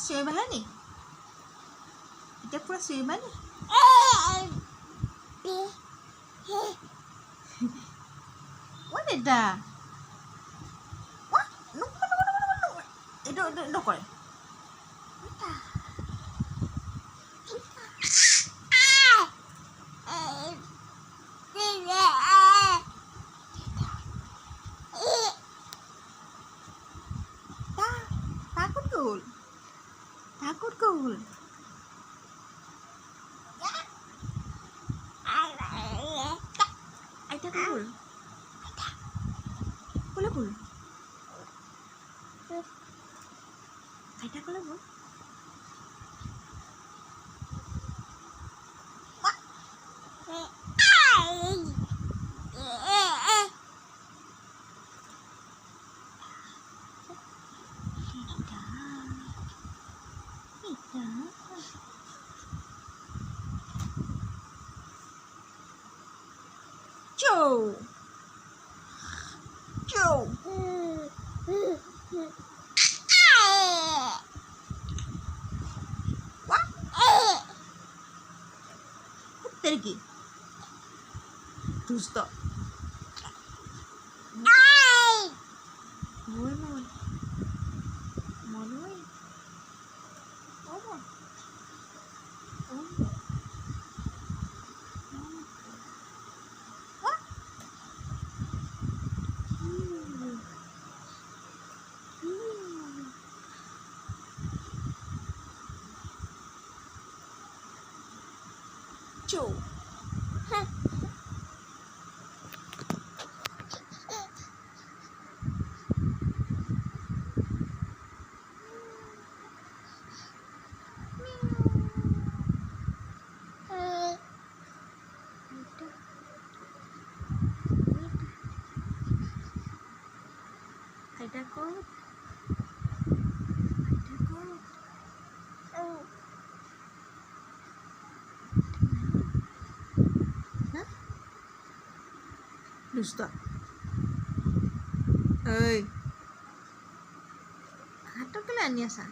চিঞৰিবাহে নি? এতিয়া পুৰা চিঞৰিবা নি? অ' দেউতা এইটো নকৰে। Takut gul. Takut gul. Aida gul. Boleh gul. Aida boleh gul. Joe. Joe. What? Tergi. Dusta. Mohon. Mohon. Joe. Aida kot. Hah? Dusta. Oi. Ato kalian ya sa?